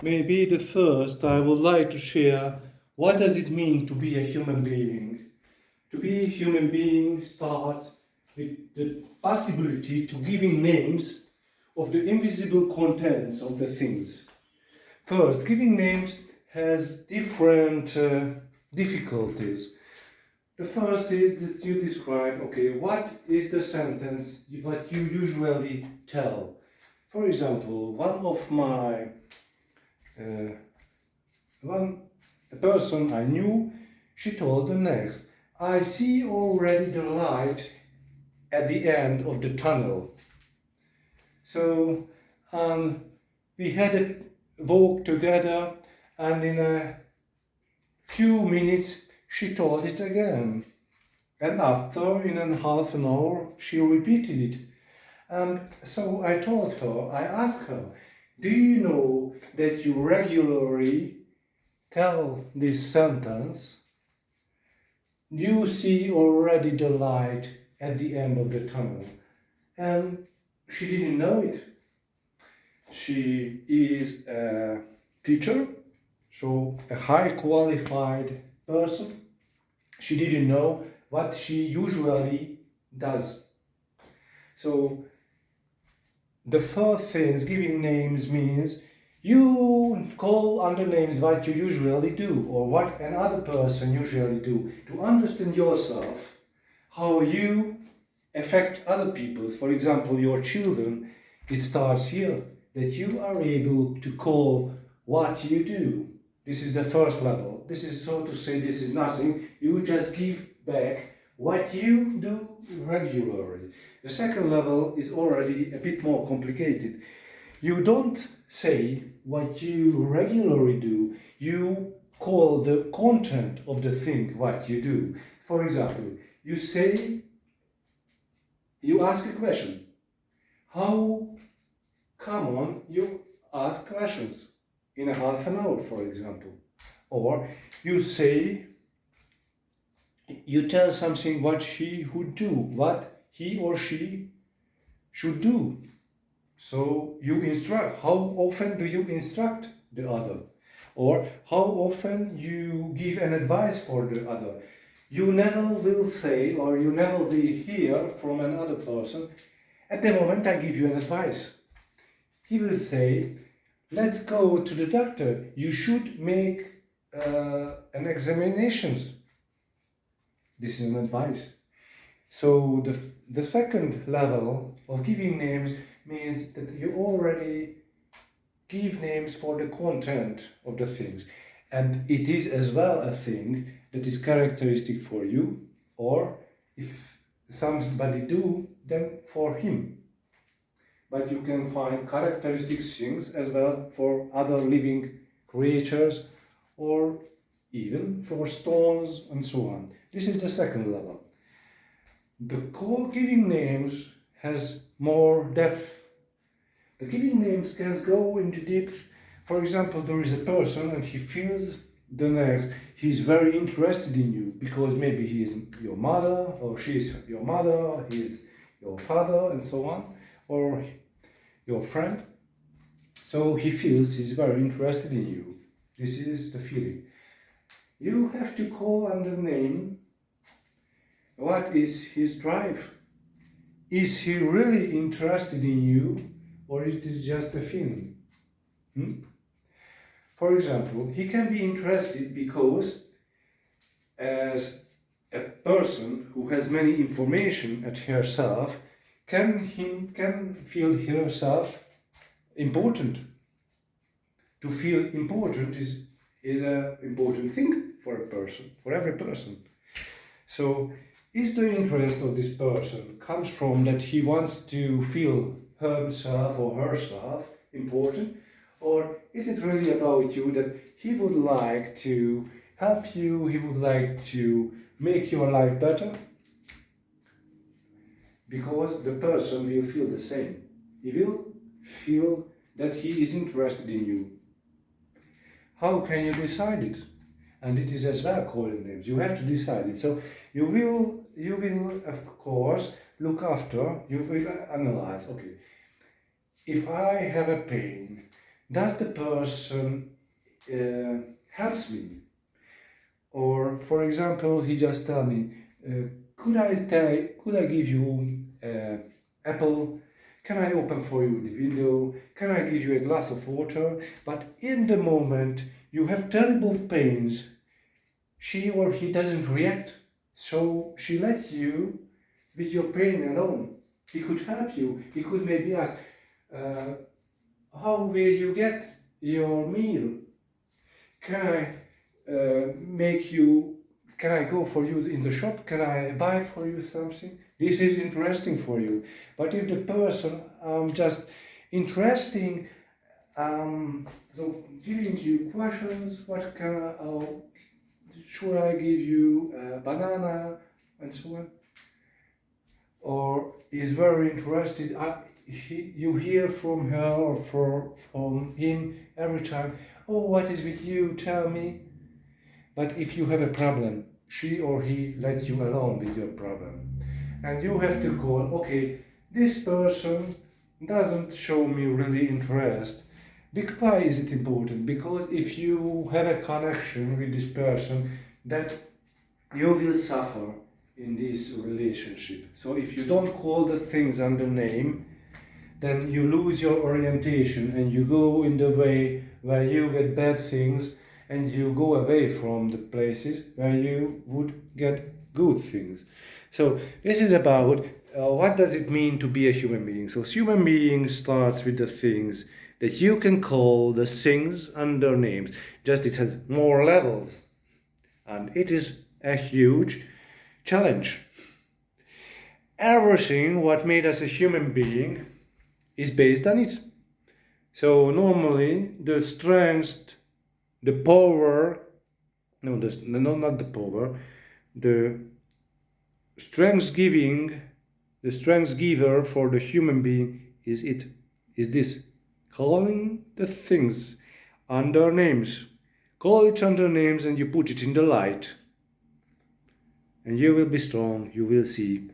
Maybe the first I would like to share what does it mean to be a human being. To be a human being starts with the possibility to giving names of the invisible contents of the things. First, giving names has different difficulties. The first is that you describe, okay, what is the sentence what you usually tell? For example, uh, one a person I knew, she told the next, I see already the light at the end of the tunnel. So we had a walk together, and in a few minutes she told it again. And after, in a half an hour, she repeated it. And so I told her, I asked her, do you know that you regularly tell this sentence? You see already the light at the end of the tunnel. And she didn't know it. She is a teacher, so a high qualified person. She didn't know what she usually does. So the first thing, giving names, means you call under names what you usually do or what another person usually do to understand yourself, how you affect other people. For example, your children, it starts here that you are able to call what you do. This is the first level. This is, so to say, this is nothing. You just give back what you do regularly. The second level is already a bit more complicated. You don't say what you regularly do, you call the content of the thing what you do. For example, you say, you ask a question. How common you ask questions in a half an hour, for example. Or you say, you tell something what he would do, what he or she should do. So you instruct. How often do you instruct the other? Or how often you give an advice for the other? You never will say, or you never will hear from another person, at the moment I give you an advice. He will say, let's go to the doctor. You should make an examinations. This is an advice. So the second level of giving names means that you already give names for the content of the things. And it is as well a thing that is characteristic for you, or if somebody do, then for him. But you can find characteristic things as well for other living creatures, or even for stones and so on. This is the second level. The giving names has more depth. The giving names can go into depth. For example, there is a person and he feels the next, he's very interested in you because maybe he is your mother, or she is your mother, he is your father, and so on, or your friend. So he feels he's very interested in you. This is the feeling. You have to call under name. What is his drive? Is he really interested in you, or it is just a feeling? For example, he can be interested because, as a person who has many information at herself, can feel herself important. To feel important is an important thing for a person, for every person. So, is the interest of this person comes from that he wants to feel himself or herself important, or is it really about you that he would like to help you, he would like to make your life better? Because the person will feel the same. He will feel that he is interested in you. How can you decide it? And it is as well calling names. You have to decide it. So you will of course look after. You will analyze. Okay, if I have a pain, does the person helps me? Or, for example, he just tell me, could I give you apple? Can I open for you the window? Can I give you a glass of water? But in the moment you have terrible pains, she or he doesn't react. So she lets you with your pain alone. He could help you. He could maybe ask, uh, how will you get your meal? Can I make you, can I go for you in the shop? Can I buy for you something? This is interesting for you. But if the person just interesting, so giving you questions, what can I, should I give you a banana and so on? Or is very interested, you hear from her or from him every time, oh, what is with you, tell me. But if you have a problem, she or he lets you alone with your problem. And you have to call, okay, this person doesn't show me really interest. Why is it important? Because if you have a connection with this person, that you will suffer in this relationship. So if you don't call the things under name, then you lose your orientation and you go in the way where you get bad things, and you go away from the places where you would get good things. So this is about what does it mean to be a human being. So human being starts with the things that you can call the things under names. Just it has more levels, and it is a huge challenge. Everything what made us a human being is based on it. So normally the strength, the power, not the power, the strength giving, the strength giver for the human being is this, calling the things under names. Call it under names and you put it in the light. And you will be strong, you will see